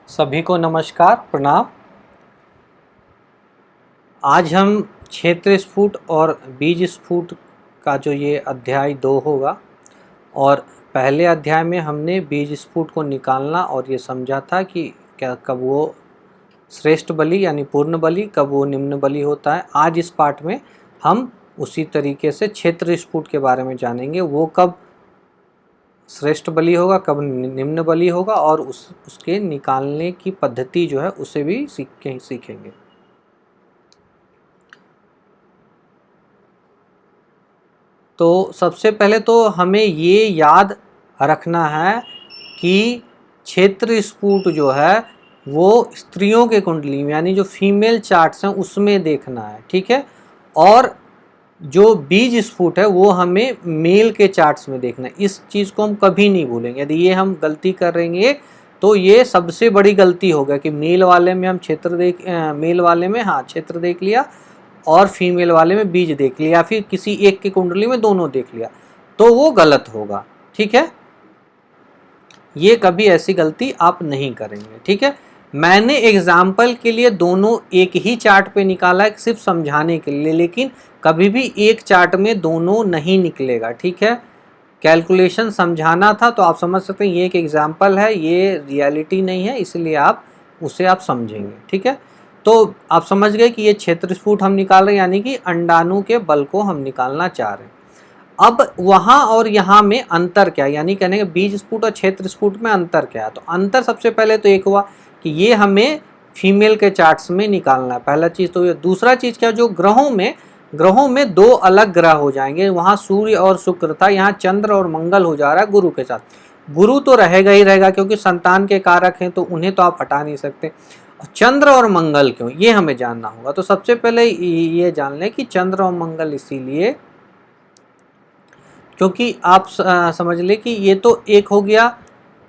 सभी को नमस्कार प्रणाम। आज हम क्षेत्र स्फुट और बीज स्फुट का जो ये अध्याय 2 होगा और पहले अध्याय में हमने बीज स्फुट को निकालना और ये समझा था कि क्या कब वो श्रेष्ठ बलि यानी पूर्ण बलि, कब वो निम्न बलि होता है। आज इस पाठ में हम उसी तरीके से क्षेत्र स्फुट के बारे में जानेंगे, वो कब श्रेष्ठ बलि होगा, कब निम्न बलि होगा और उसके निकालने की पद्धति जो है उसे भी सीखेंगे। तो सबसे पहले तो हमें ये याद रखना है कि क्षेत्र स्फुट जो है वो स्त्रियों के कुंडली में यानी जो फीमेल चार्ट्स हैं उसमें देखना है, ठीक है। और जो बीज स्फुट है वो हमें मेल के चार्ट्स में देखना है। इस चीज़ को हम कभी नहीं भूलेंगे। यदि ये हम गलती करेंगे तो ये सबसे बड़ी गलती होगा कि मेल वाले में हम मेल वाले में क्षेत्र देख लिया और फीमेल वाले में बीज देख लिया, फिर किसी एक की कुंडली में दोनों देख लिया, तो वो गलत होगा, ठीक है। ये कभी ऐसी गलती आप नहीं करेंगे, ठीक है। मैंने एग्जाम्पल के लिए दोनों एक ही चार्ट पे निकाला है सिर्फ समझाने के लिए, लेकिन कभी भी एक चार्ट में दोनों नहीं निकलेगा, ठीक है। कैलकुलेशन समझाना था तो आप समझ सकते हैं ये एक एग्जाम्पल है, ये रियलिटी नहीं है, इसलिए आप उसे आप समझेंगे, ठीक है। तो आप समझ गए कि ये क्षेत्र स्फुट हम निकाल रहे हैं यानी कि अंडाणु के बल को हम निकालना चाह रहे हैं। अब वहाँ और यहाँ में अंतर क्या है, यानी कहने के बीज स्फुट और क्षेत्र स्फुट में अंतर क्या है। तो अंतर सबसे पहले तो एक हुआ कि ये हमें फीमेल के चार्ट्स में निकालना है, पहला चीज़ तो ये। दूसरा चीज़ क्या, जो ग्रहों में दो अलग ग्रह हो जाएंगे। वहाँ सूर्य और शुक्र था, यहाँ चंद्र और मंगल हो जा रहा है गुरु के साथ। गुरु तो रहेगा ही रहेगा क्योंकि संतान के कारक हैं, तो उन्हें तो आप हटा नहीं सकते। चंद्र और मंगल क्यों, ये हमें जानना होगा। तो सबसे पहले ये जान लें कि चंद्र और मंगल इसीलिए क्योंकि आप समझ लें कि ये तो एक हो गया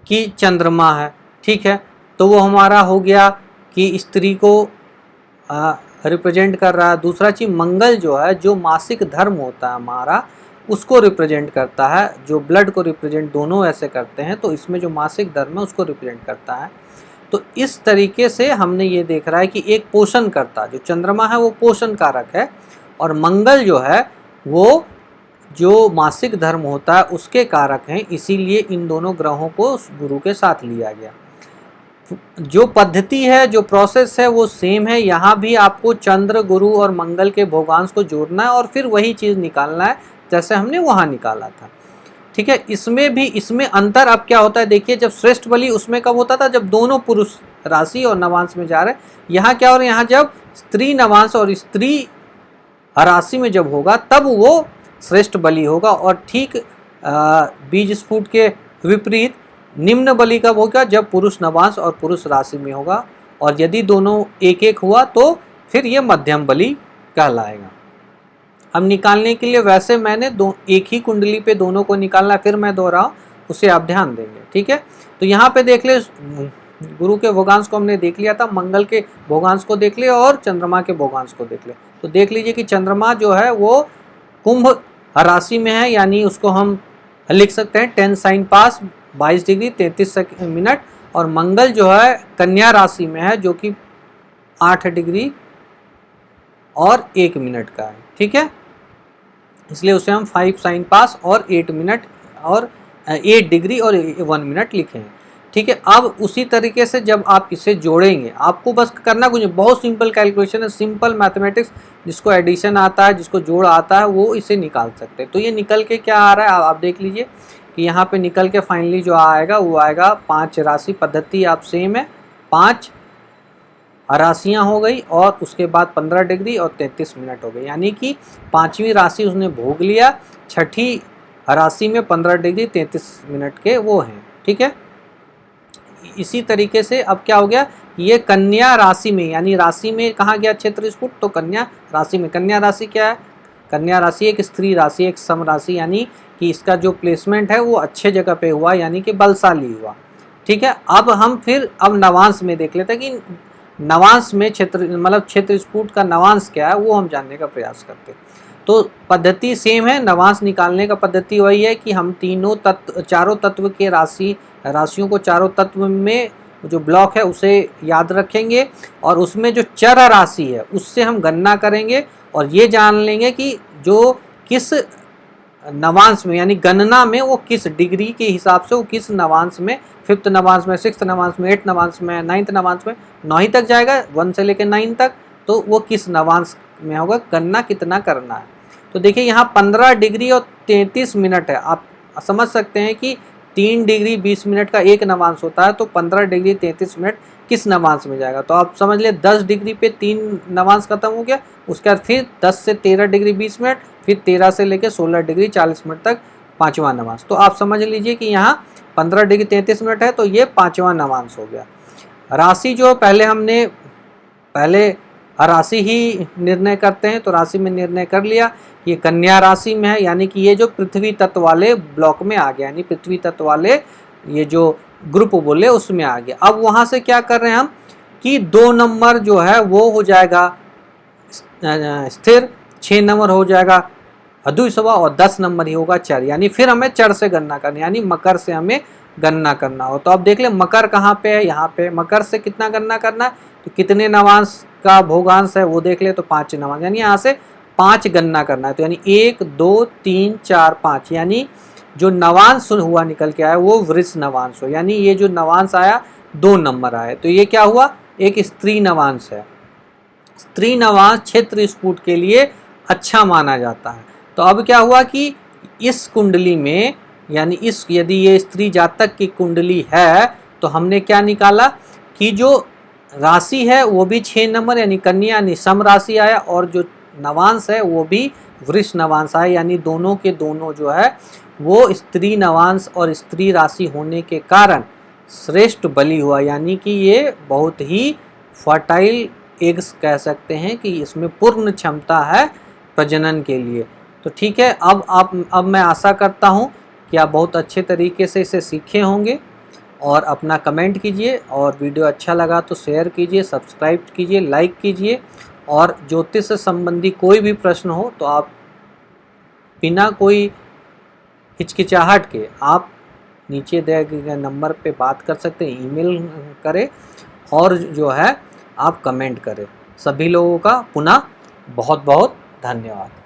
कि चंद्रमा है, ठीक है, तो वो हमारा हो गया कि स्त्री को रिप्रेजेंट कर रहा है। दूसरा चीज़ मंगल जो है, जो मासिक धर्म होता है हमारा, उसको रिप्रेजेंट करता है। जो ब्लड को रिप्रेजेंट दोनों ऐसे करते हैं, तो इसमें जो मासिक धर्म है उसको रिप्रेजेंट करता है। तो इस तरीके से हमने ये देख रहा है कि एक पोषण करता, जो चंद्रमा है वो पोषण कारक है, और मंगल जो है वो जो मासिक धर्म होता है उसके कारक हैं। इसीलिए इन दोनों ग्रहों को गुरु के साथ लिया गया। जो पद्धति है, जो प्रोसेस है वो सेम है। यहाँ भी आपको चंद्र, गुरु और मंगल के भोगांश को जोड़ना है और फिर वही चीज़ निकालना है जैसे हमने वहाँ निकाला था, ठीक है। इसमें अंतर अब क्या होता है, देखिए, जब श्रेष्ठ बलि उसमें कब होता था, जब दोनों पुरुष राशि और नवांश में जा रहे हैं। यहाँ क्या हो रहा है, यहाँ जब स्त्री नवांश और स्त्री राशि में जब होगा तब वो श्रेष्ठ बलि होगा। और ठीक बीज स्फुट के विपरीत निम्न बलि कब होगा, जब पुरुष नवांश और पुरुष राशि में होगा। और यदि दोनों एक एक हुआ तो फिर ये मध्यम बलि कहलाएगा। अब निकालने के लिए वैसे मैंने एक ही कुंडली पे दोनों को निकालना, फिर मैं दोहराऊं, उसे आप ध्यान देंगे, ठीक है। तो यहाँ पे देख ले, गुरु के भोगांश को हमने देख लिया था, मंगल के भोगांश को देख लिया और चंद्रमा के भोगांश को देख लिया। तो देख लीजिए कि चंद्रमा जो है वो कुंभ राशि में है, यानी उसको हम लिख सकते हैं 10 साइन पास 22 डिग्री 33 मिनट। और मंगल जो है कन्या राशि में है, जो कि 8 डिग्री और 1 मिनट का है, ठीक है। इसलिए उसे हम 5 साइन पास और 8 मिनट और 8 डिग्री और 1 मिनट लिखे हैं, ठीक है। अब उसी तरीके से जब आप इसे जोड़ेंगे, आपको बस करना कुछ बहुत सिंपल कैलकुलेशन है, सिंपल मैथमेटिक्स। जिसको एडिशन आता है, जिसको जोड़ आता है, वो इसे निकाल सकते हैं। तो ये निकल के क्या आ रहा है आप देख लीजिए कि यहाँ पे निकल के फाइनली जो आएगा वो आएगा 5 राशि पद्धति आप सेम है, 5 राशियाँ हो गई और उसके बाद 15 डिग्री और 33 मिनट हो गई, यानी कि 5वीं राशि उसने भोग लिया, 6ठी राशि में 15 डिग्री 33 मिनट के वो हैं, ठीक है। इसी तरीके से अब क्या हो गया, ये कन्या राशि में, यानी राशि में कहाँ गया क्षेत्र स्फुट, तो कन्या राशि में। कन्या राशि क्या है, कन्या राशि एक स्त्री राशि, एक सम राशि, यानी कि इसका जो प्लेसमेंट है वो अच्छे जगह पे हुआ, यानी कि बलशाली हुआ, ठीक है। अब नवांश में देख लेते हैं कि नवांश में क्षेत्र स्फुट का नवांश क्या है, वो हम जानने का प्रयास करते हैं। तो पद्धति सेम है, नवांश निकालने का पद्धति वही है कि हम चारों तत्व के राशियों को चारों तत्व में जो ब्लॉक है उसे याद रखेंगे और उसमें जो चर राशि है उससे हम गणना करेंगे और ये जान लेंगे कि जो किस नवांश में यानी गणना में वो किस डिग्री के हिसाब से वो किस नवांश में, 5th नवांश में, 6th नवांश में, 8th नवांश में, 9th नवांश में, 9 तक जाएगा 1 से लेकर 9 तक, तो वो किस नवांश में होगा, गणना कितना करना है। तो देखिए यहाँ 15 डिग्री और 33 मिनट है। आप समझ सकते हैं कि 3 डिग्री 20 मिनट का एक नवांश होता है, तो 15 डिग्री 33 मिनट किस नवांश में जाएगा। तो आप समझ ले 10 डिग्री पे 3 नवांश खत्म हो गया, उसके बाद फिर 10 से 13 डिग्री 20 मिनट, फिर 13 से लेकर 16 डिग्री 40 मिनट तक 5वां नवांश। तो आप समझ लीजिए कि यहाँ 15 डिग्री 33 मिनट है, तो ये 5वां नवांश हो गया। राशि जो पहले राशि ही निर्णय करते हैं, तो राशि में निर्णय कर लिया, ये कन्या राशि में है, यानी कि ये जो पृथ्वी तत्व वाले ब्लॉक में आ गया, यानी पृथ्वी तत्व वाले ये जो ग्रुप बोले उसमें आ गया। अब वहाँ से क्या कर रहे हैं हम कि 2 नंबर जो है वो हो जाएगा स्थिर, 6 नंबर हो जाएगा अद्विसवा और 10 नंबर ही होगा चर, यानी फिर हमें चर से गणना करनी, यानी मकर से हमें गणना करना हो। तो अब देख ले मकर कहाँ पे है, यहाँ पे। मकर से कितना गणना करना है, तो कितने नवांश का भोगांश है वो देख ले, तो 5 नवांश, यानी यहाँ से 5 गणना करना है। तो यानी 1 2 3 4 5, यानी जो नवांश हुआ निकल के आया वो वृष नवांश हो, यानी ये जो नवांश आया 2 नंबर आए, तो ये क्या हुआ, एक स्त्री नवांश है। स्त्री नवांश क्षेत्र स्फुट के लिए अच्छा माना जाता है। तो अब क्या हुआ कि इस कुंडली में, यानी यदि ये स्त्री जातक की कुंडली है, तो हमने क्या निकाला कि जो राशि है वो भी 6 नंबर यानी कन्या यानी सम राशि आया, और जो नवांश है वो भी वृष नवांश आया, यानी दोनों के दोनों जो है वो स्त्री नवांश और स्त्री राशि होने के कारण श्रेष्ठ बलि हुआ, यानी कि ये बहुत ही फर्टाइल एग्स कह सकते हैं कि इसमें पूर्ण क्षमता है प्रजनन के लिए। तो ठीक है, अब मैं आशा करता हूँ कि आप बहुत अच्छे तरीके से इसे सीखे होंगे, और अपना कमेंट कीजिए, और वीडियो अच्छा लगा तो शेयर कीजिए, सब्सक्राइब कीजिए, लाइक कीजिए, और ज्योतिष से संबंधी कोई भी प्रश्न हो तो आप बिना कोई हिचकिचाहट के आप नीचे दिए गए नंबर पे बात कर सकते हैं, ईमेल करें, और जो है आप कमेंट करें। सभी लोगों का पुनः बहुत बहुत धन्यवाद।